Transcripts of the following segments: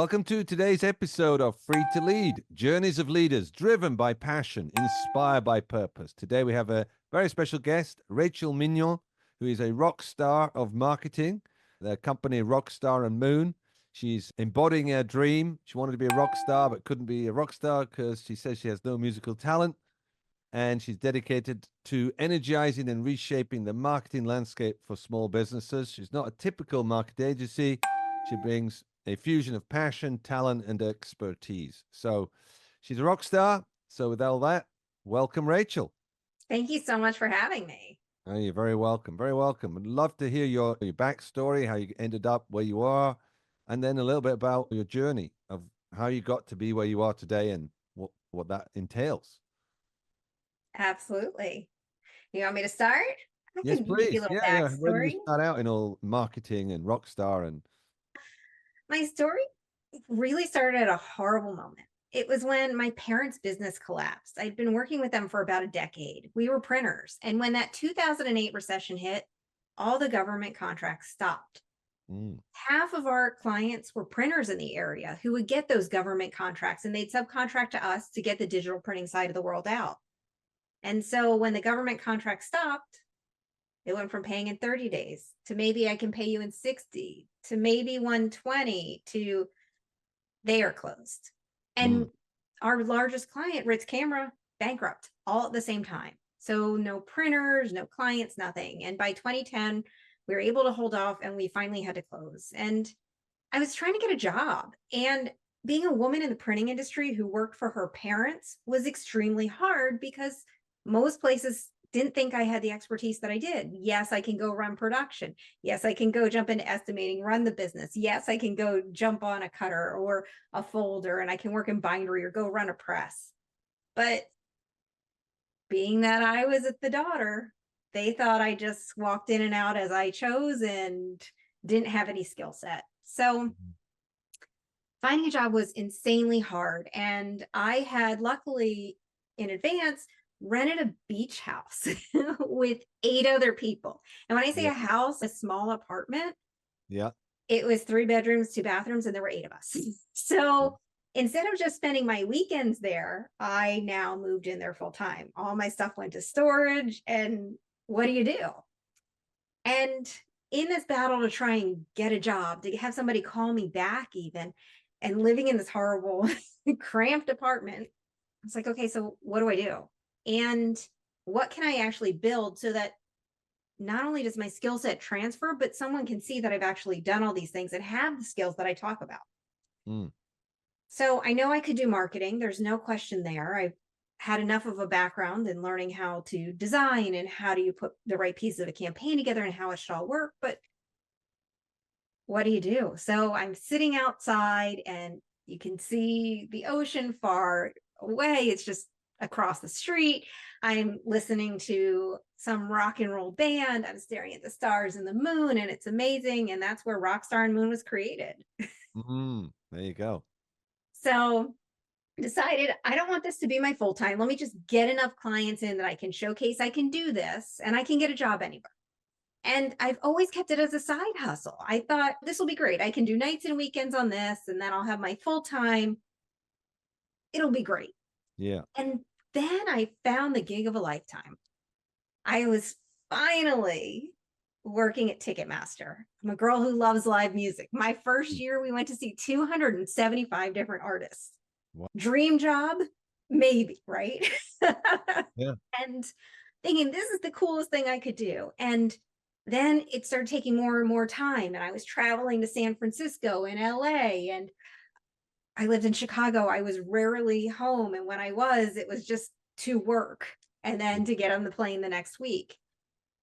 Welcome to today's episode of Free to Lead, Journeys of Leaders, driven by passion, inspired by purpose. Today we have a very special guest, Rachel Minion, who is a rock star of marketing, the company Rockstar Moon. She's embodying her dream. She wanted to be a rock star, but couldn't be a rock star because she says she has no musical talent. And she's dedicated to energizing and reshaping the marketing landscape for small businesses. She's not a typical market agency. She brings a fusion of passion, talent, and expertise. So she's a rock star. So with all that, welcome, Rachel. Thank you so much for having me. Oh, you're very welcome. Very welcome. I'd love to hear your backstory, how you ended up where you are, and then a little bit about your journey of how you got to be where you are today and what that entails. Absolutely. You want me to start? I Yes, can give you please. a little Yeah. Where did backstory. you start out in all marketing and rock star and My story really started at a horrible moment. It was when my parents' business collapsed. I'd been working with them for about a decade. We were printers. And when that 2008 recession hit, all the government contracts stopped. mm, Half of our clients were printers in the area who would get those government contracts and they'd subcontract to us to get the digital printing side of the world out. And so when the government contract stopped, it went from paying in 30 days to maybe I can pay you in 60 to maybe 120 to they are closed. mm, And our largest client, Ritz Camera, bankrupt all at the same time. So no printers, no clients, nothing. And by 2010, we were able to hold off and we finally had to close. And I was trying to get a job. And being a woman in the printing industry who worked for her parents was extremely hard because most places didn't think I had the expertise that I did. Yes, I can go run production. Yes, I can go jump into estimating, run the business. Yes, I can go jump on a cutter or a folder and I can work in bindery or go run a press. But being that I was the daughter, they thought I just walked in and out as I chose and didn't have any skill set. So finding a job was insanely hard. And I had luckily in advance rented a beach house with 8 other people. And when I say yeah, a house, a small apartment, yeah, it was 3 bedrooms, 2 bathrooms, and there were 8 of us. So instead of just spending my weekends there, I now moved in there full time. All my stuff went to storage. And what do you do? And in this battle to try and get a job, to have somebody call me back, even, and living in this horrible, cramped apartment, I was like, okay, so what do I do? And what can I actually build so that not only does my skill set transfer, but someone can see that I've actually done all these things and have the skills that I talk about. mm, So I know I could do marketing. There's no question there. I've had enough of a background in learning how to design and how do you put the right pieces of a campaign together and how it should all work. But what do you do? So I'm sitting outside and you can see the ocean far away. It's just across the street. I'm listening to some rock and roll band. I'm staring at the stars and the moon, and it's amazing. And that's where Rockstar Moon was created. there you go. So decided I don't want this to be my full time. Let me just get enough clients in that I can showcase I can do this and I can get a job anywhere. And I've always kept it as a side hustle. I thought this will be great. I can do nights and weekends on this, and then I'll have my full time. It'll be great. Yeah. And then I found the gig of a lifetime. I was finally working at Ticketmaster. I'm a girl who loves live music. My first Mm, year, we went to see 275 different artists. wow. Dream job? Maybe, right? Yeah. And thinking this is the coolest thing I could do. And then it started taking more and more time. And I was traveling to San Francisco and LA. And I lived in Chicago. I was rarely home. And when I was, it was just to work and then to get on the plane the next week.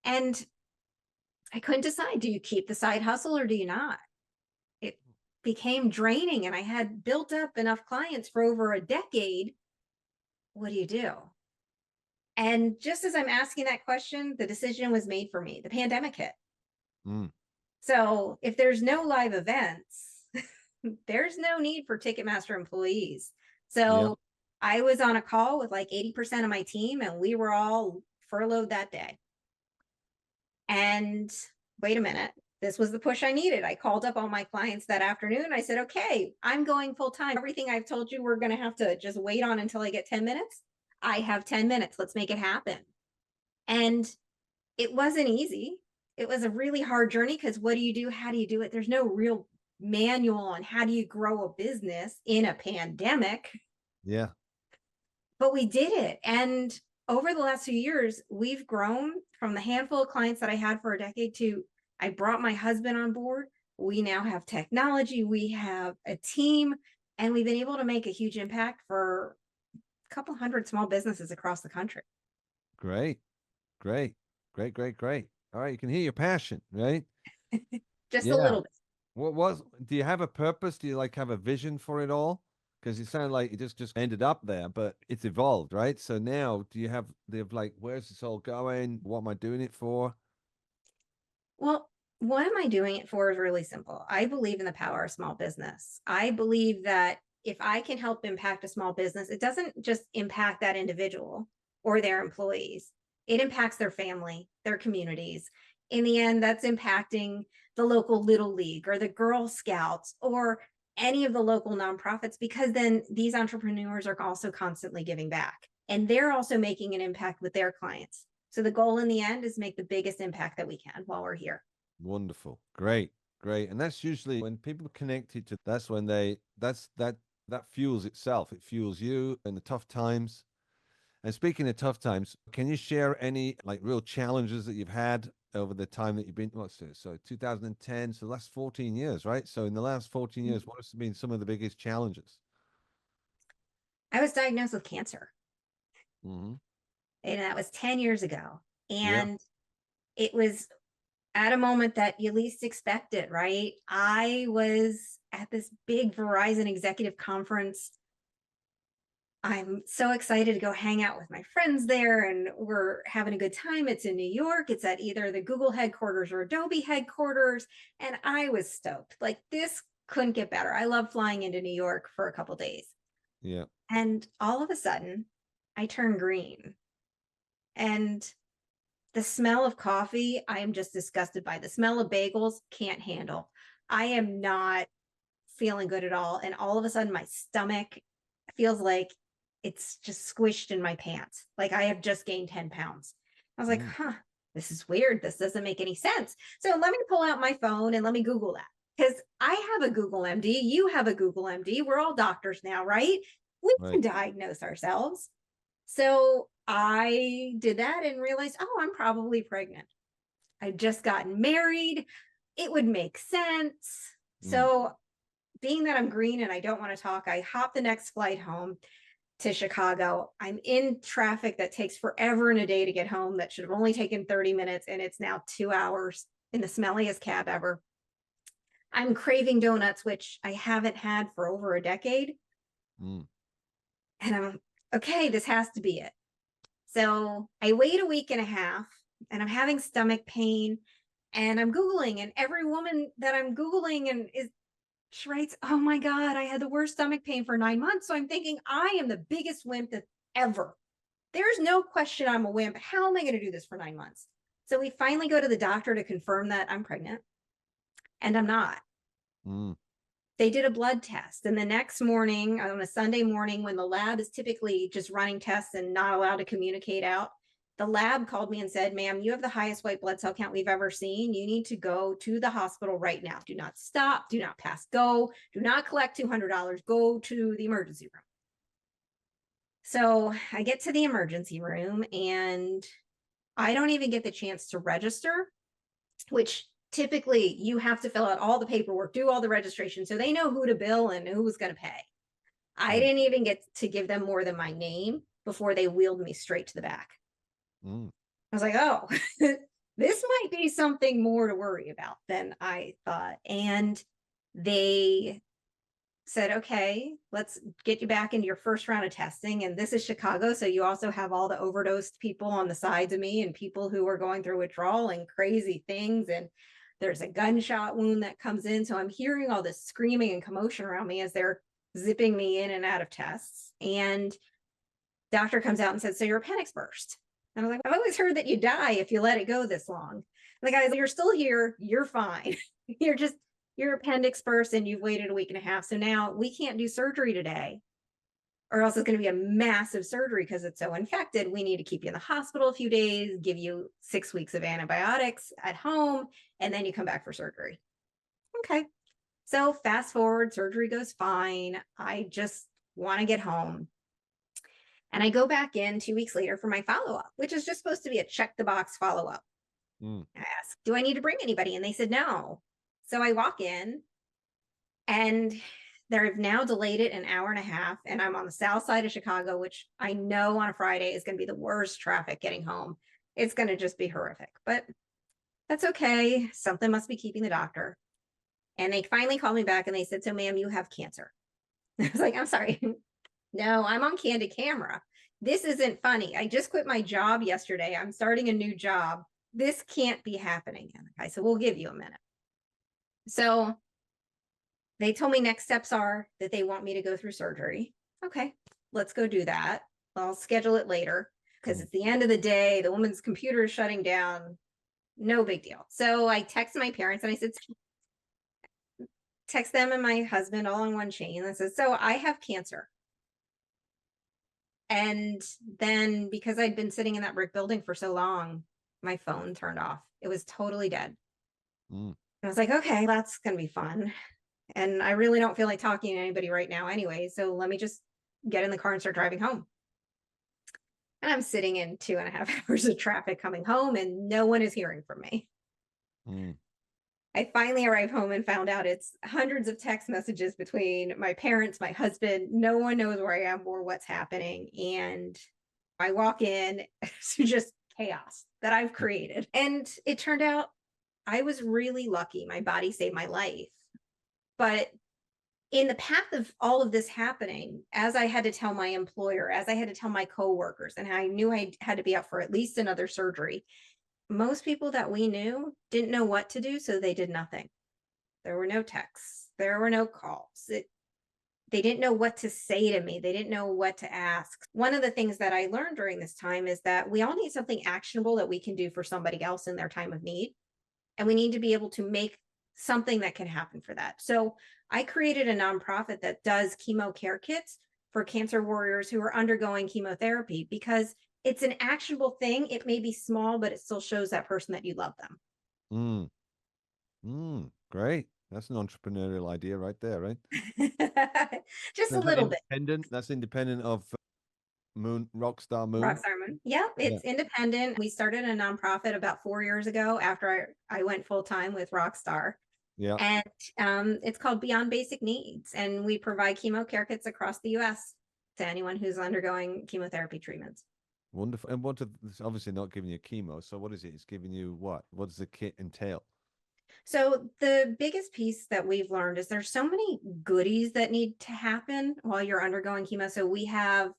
And I couldn't decide, do you keep the side hustle or do you not? It became draining. And I had built up enough clients for over a decade. What do you do? And just as I'm asking that question, the decision was made for me. The pandemic hit. Mm, So if there's no live events, there's no need for Ticketmaster employees. yeah. So I was on a call with like 80% of my team and we were all furloughed that day. And wait a minute, this was the push I needed. I called up all my clients that afternoon. I said, okay, I'm going full time. Everything I've told you we're going to have to just wait on until I get 10 minutes. I have 10 minutes. Let's make it happen. And it wasn't easy. It was a really hard journey because what do you do? How do you do it? There's no real manual on how do you grow a business in a pandemic, Yeah. but we did it. And over the last few years, we've grown from the handful of clients that I had for a decade to I brought my husband on board. We now have technology, we have a team, and we've been able to make a huge impact for a couple hundred small businesses across the country. Great. Great. Great. Great. Great. All right. You can hear your passion, right? Just a Yeah. little bit. Do you have a purpose? Do you like have a vision for it all? Because it sounded like it just ended up there, but it's evolved, right? So now do you have like, where's this all going? What am I doing it for? Well, what am I doing it for is really simple. I believe in the power of small business. I believe that if I can help impact a small business, it doesn't just impact that individual or their employees, it impacts their family, their communities. In the end, that's impacting the local Little League or the Girl Scouts or any of the local nonprofits, because then these entrepreneurs are also constantly giving back and they're also making an impact with their clients. So the goal in the end is make the biggest impact that we can while we're here. Wonderful. Great. Great. And that's usually when people connected to that's when that fuels itself. It fuels you in the tough times. And speaking of tough times, can you share any like real challenges that you've had over the time that you've been, what's this? So 2010, so the last 14 years, right? So in the last 14 years, what has been some of the biggest challenges? I was diagnosed with cancer, Hmm. and that was 10 years ago. Yeah. And it was at a moment that you least expect it, right? I was at this big Verizon executive conference. I'm so excited to go hang out with my friends there, and we're having a good time. It's in New York. It's at either the Google headquarters or Adobe headquarters. And I was stoked. Like, this couldn't get better. I love flying into New York for a couple days. Yeah. And all of a sudden, I turn green. And the smell of coffee, I am just disgusted by. The smell of bagels, can't handle. I am not feeling good at all. And all of a sudden, my stomach feels like it's just squished in my pants. Like I have just gained 10 pounds. I was like, Mm, huh, this is weird. This doesn't make any sense. So let me pull out my phone and let me Google that. Because I have a Google MD. You have a Google MD. We're all doctors now, right? We can right. diagnose ourselves. So I did that and realized, oh, I'm probably pregnant. I'd just gotten married. It would make sense. Mm, So, being that I'm green and I don't want to talk, I hop the next flight home to Chicago. I'm in traffic that takes forever and a day to get home, that should have only taken 30 minutes, and it's now 2 hours in the smelliest cab ever. I'm craving donuts, which I haven't had for over a decade. mm, And I'm okay, this has to be it. So I wait a week and a half and I'm having stomach pain, and I'm Googling, and every woman that I'm Googling and is she writes, oh my God, I had the worst stomach pain for 9 months. So I'm thinking I am the biggest wimp that ever. There's no question I'm a wimp. How am I going to do this for 9 months? So we finally go to the doctor to confirm that I'm pregnant, and I'm not. mm, They did a blood test. And the next morning, on a Sunday morning, when the lab is typically just running tests and not allowed to communicate out, the lab called me and said, ma'am, you have the highest white blood cell count we've ever seen. You need to go to the hospital right now. Do not stop. Do not pass go. Do not collect $200. Go to the emergency room. So I get to the emergency room and I don't even get the chance to register, which typically you have to fill out all the paperwork, do all the registration, so they know who to bill and who's going to pay. I mm, didn't even get to give them more than my name before they wheeled me straight to the back. mm, I was like, oh, this might be something more to worry about than I thought. And they said, okay, let's get you back into your first round of testing. And this is Chicago. So you also have all the overdosed people on the sides of me and people who are going through withdrawal and crazy things. And there's a gunshot wound that comes in. So I'm hearing all this screaming and commotion around me as they're zipping me in and out of tests. And doctor comes out and says, so your appendix burst. And I was like, I've always heard that you die if you let it go this long. The guy's, you're still here. You're fine. You're just, your appendix burst and you've waited a week and a half. So now we can't do surgery today, or else it's going to be a massive surgery because it's so infected. We need to keep you in the hospital a few days, give you 6 weeks of antibiotics at home, and then you come back for surgery. Okay. So fast forward, surgery goes fine. I just want to get home. And I go back in 2 weeks later for my follow up, which is just supposed to be a check the box follow up. I asked, do I need to bring anybody? And they said no. So I walk in, and they've now delayed it an hour and a half. And I'm on the south side of Chicago, which I know on a Friday is going to be the worst traffic getting home. It's going to just be horrific, but that's okay. Something must be keeping the doctor. And they finally called me back and they said, so ma'am, you have cancer. I was like, I'm sorry. No, I'm on candid camera. This isn't funny. I just quit my job yesterday. I'm starting a new job. This can't be happening. And the guy said, we'll give you a minute. So they told me next steps are that they want me to go through surgery. Okay, let's go do that. I'll schedule it later because it's the end of the day. The woman's computer is shutting down. No big deal. So I texted my parents and I said, text them and my husband all on one chain. And said, so I have cancer. And then because I'd been sitting in that brick building for so long, my phone turned off. It was totally dead. I was like, okay, that's going to be fun. And I really don't feel like talking to anybody right now anyway. So let me just get in the car and start driving home. And I'm sitting in 2.5 hours of traffic coming home and no one is hearing from me. I finally arrived home and found out it's hundreds of text messages between my parents, my husband. No one knows where I am or what's happening. And I walk in to just chaos that I've created. And it turned out I was really lucky. My body saved my life. But in the path of all of this happening, as I had to tell my employer, as I had to tell my coworkers, and I knew I had to be out for at least another surgery, most people that we knew didn't know what to do, so they did nothing. There were no texts. There were no calls. They didn't know what to say to me. They didn't know what to ask. One of the things that I learned during this time is that we all need something actionable that we can do for somebody else in their time of need. And we need to be able to make something that can happen for that. So I created a nonprofit that does chemo care kits for cancer warriors who are undergoing chemotherapy, because it's an actionable thing. It may be small, but it still shows that person that you love them. Great. That's an entrepreneurial idea right there, right? Just So a is that little bit. independent? That's independent of Moon, Rockstar Moon. Rockstar Moon. Yeah, it's independent. We started a nonprofit about 4 years ago after I went full time with Rockstar. Yeah. And it's called Beyond Basic Needs. And we provide chemo care kits across the US to anyone who's undergoing chemotherapy treatments. Wonderful. And it's obviously not giving you chemo. So what is it? It's giving you what? What does the kit entail? So the biggest piece that we've learned is there's so many goodies that need to happen while you're undergoing chemo. So we have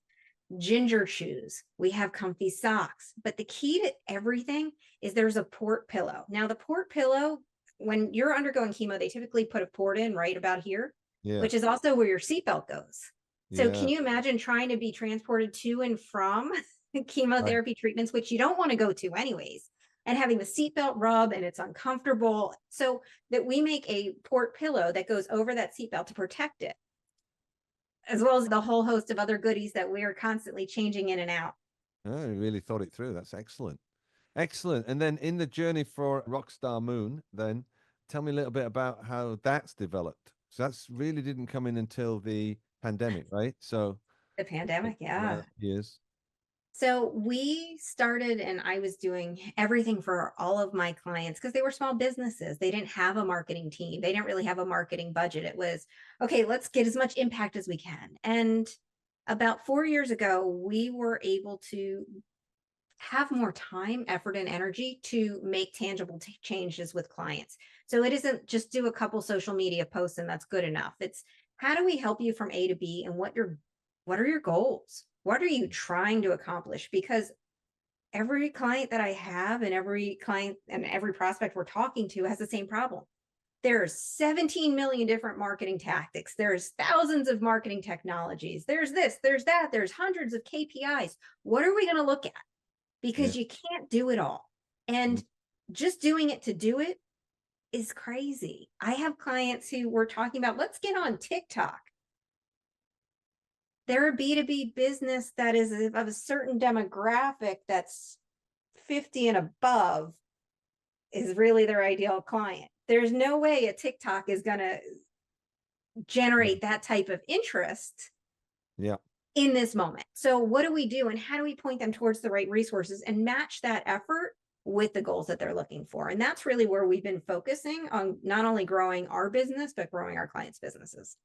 ginger shoes, we have comfy socks, but the key to everything is there's a port pillow. Now the port pillow, when you're undergoing chemo, they typically put a port in right about here, which is also where your seatbelt goes. So can you imagine trying to be transported to and from chemotherapy treatments, which you don't want to go to anyways, and having the seatbelt rub and it's uncomfortable? So that we make a port pillow that goes over that seatbelt to protect it, as well as the whole host of other goodies that we are constantly changing in and out. Oh, you really thought it through. That's excellent. Excellent. And then in the journey for Rockstar Moon, then tell me a little bit about how that's developed. So that's really didn't come in until the pandemic, right? So the pandemic, yeah. Years. So we started, and I was doing everything for all of my clients because they were small businesses. They didn't have a marketing team. They didn't really have a marketing budget. It was, okay, let's get as much impact as we can. And about 4 years ago, we were able to have more time, effort, and energy to make tangible changes with clients. So it isn't just do a couple social media posts and that's good enough. It's how do we help you from A to B, and what are your goals? What are you trying to accomplish? Because every client that I have and every client and every prospect we're talking to has the same problem. There's 17 million different marketing tactics. There's thousands of marketing technologies. There's this, there's that, there's hundreds of KPIs. What are we going to look at? Because you can't do it all. And just doing it to do it is crazy. I have clients who were talking about, let's get on TikTok. They're a B2B business that is of a certain demographic that's 50 and above is really their ideal client. There's no way a TikTok is going to generate that type of interest in this moment. So what do we do, and how do we point them towards the right resources and match that effort with the goals that they're looking for? And that's really where we've been focusing on, not only growing our business, but growing our clients' businesses.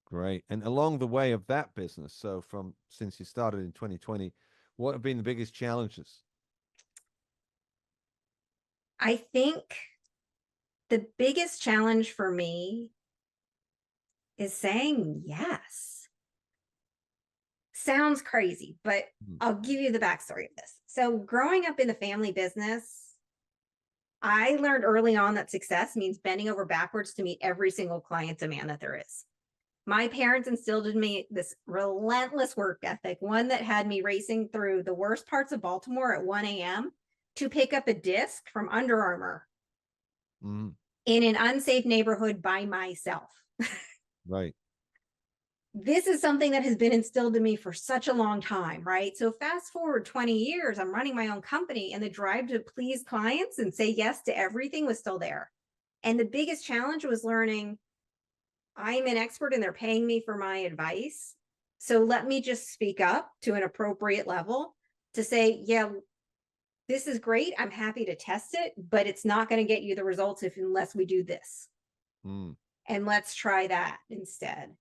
Great. And along the way of that business, so since you started in 2020, what have been the biggest challenges? I think the biggest challenge for me is saying yes. Sounds crazy, but I'll give you the backstory of this. So growing up in the family business, I learned early on that success means bending over backwards to meet every single client demand that there is. My parents instilled in me this relentless work ethic, one that had me racing through the worst parts of Baltimore at 1 a.m. to pick up a disc from Under Armour in an unsafe neighborhood by myself. Right. This is something that has been instilled in me for such a long time, right? So fast forward 20 years, I'm running my own company, and the drive to please clients and say yes to everything was still there. And the biggest challenge was learning I'm an expert and they're paying me for my advice. So let me just speak up to an appropriate level to say, yeah, this is great. I'm happy to test it, but it's not going to get you the results unless we do this. And let's try that instead.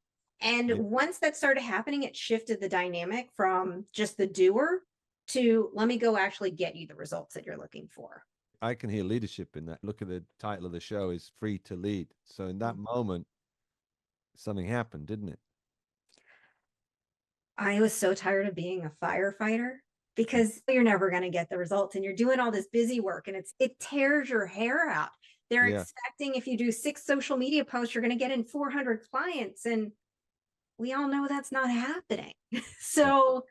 And once that started happening, it shifted the dynamic from just the doer to let me go actually get you the results that you're looking for. I can hear leadership in that. Look at the title of the show is Free to Lead. So in that moment, something happened, didn't it? I was so tired of being a firefighter because you're never going to get the results, and you're doing all this busy work and it tears your hair out. They're expecting if you do 6 social media posts, you're going to get in 400 clients. And we all know that's not happening. So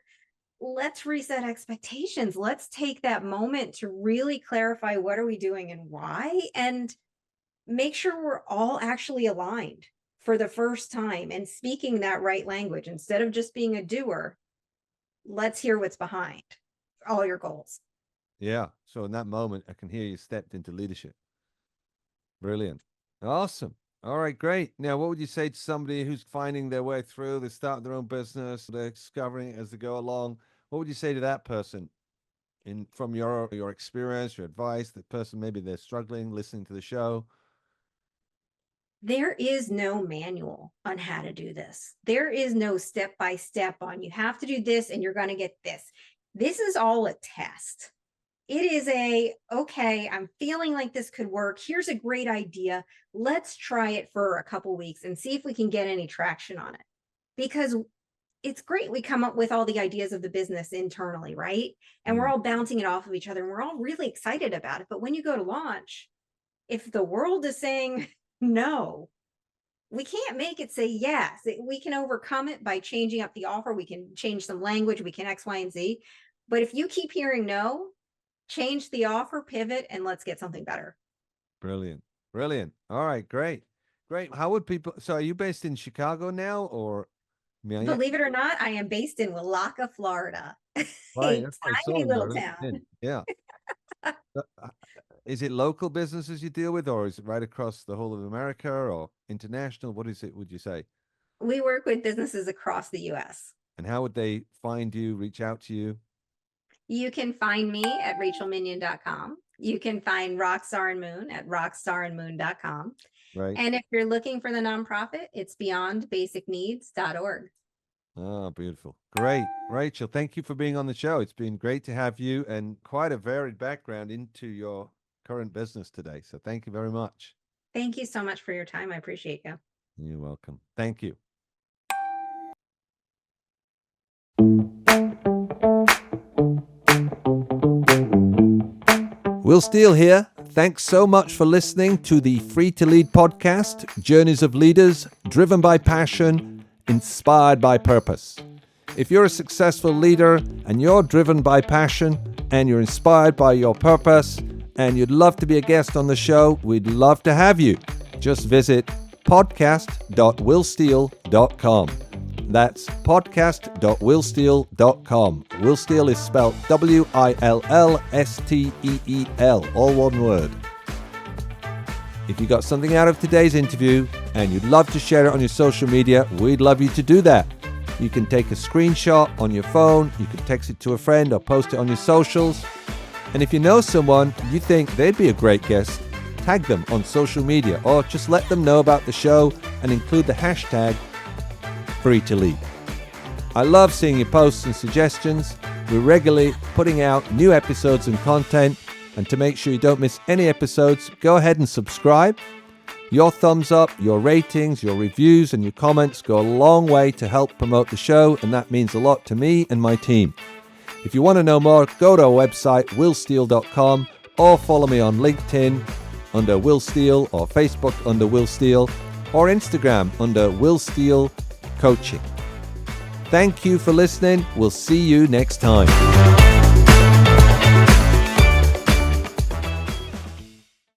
let's reset expectations. Let's take that moment to really clarify what are we doing and why, and make sure we're all actually aligned for the first time and speaking that right language. Instead of just being a doer, let's hear what's behind all your goals. Yeah. So in that moment, I can hear you stepped into leadership. Brilliant. Awesome. All right, great. Now, what would you say to somebody who's finding their way through, they start their own business, they're discovering it as they go along? What would you say to that person from your experience, your advice, the person maybe they're struggling, listening to the show? There is no manual on how to do this. There is no step-by-step on you have to do this and you're going to get this. This is all a test. It is okay, I'm feeling like this could work. Here's a great idea. Let's try it for a couple weeks and see if we can get any traction on it. Because it's great we come up with all the ideas of the business internally, right? And we're all bouncing it off of each other and we're all really excited about it. But when you go to launch, if the world is saying no, we can't make it say yes. We can overcome it by changing up the offer. We can change some language. We can X, Y, and Z. But if you keep hearing no, change the offer, pivot, and let's get something better. Brilliant. Brilliant. All right, great. Great. How would people, so are you based in Chicago now, or? Believe it or not, I am based in Willaca, Florida. Right. A tiny little town. Yeah. Is it local businesses you deal with, or is it right across the whole of America, or international? What is it, would you say? We work with businesses across the U.S. And how would they find you, reach out to you? You can find me at rachelminion.com. You can find Rockstar Moon at rockstarandmoon.com. Right. And if you're looking for the nonprofit, it's beyondbasicneeds.org. Oh, beautiful. Great. Rachel, thank you for being on the show. It's been great to have you, and quite a varied background into your current business today. So thank you very much. Thank you so much for your time. I appreciate you. You're welcome. Thank you. Will Steele here. Thanks so much for listening to the Free to Lead podcast, Journeys of Leaders, driven by passion, inspired by purpose. If you're a successful leader and you're driven by passion and you're inspired by your purpose, and you'd love to be a guest on the show, we'd love to have you. Just visit podcast.willsteal.com. That's podcast.willsteal.com. Willsteal is spelled Willsteel, all one word. If you got something out of today's interview and you'd love to share it on your social media, we'd love you to do that. You can take a screenshot on your phone, you can text it to a friend or post it on your socials. And if you know someone you think they'd be a great guest, tag them on social media or just let them know about the show and include the hashtag #FreeToLead. I love seeing your posts and suggestions. We're regularly putting out new episodes and content, and to make sure you don't miss any episodes, go ahead and subscribe. Your thumbs up, your ratings, your reviews, and your comments go a long way to help promote the show, and that means a lot to me and my team. If you want to know more, go to our website, willsteal.com, or follow me on LinkedIn under Will Steal, or Facebook under Will Steal, or Instagram under Will Steal Coaching. Thank you for listening. We'll see you next time.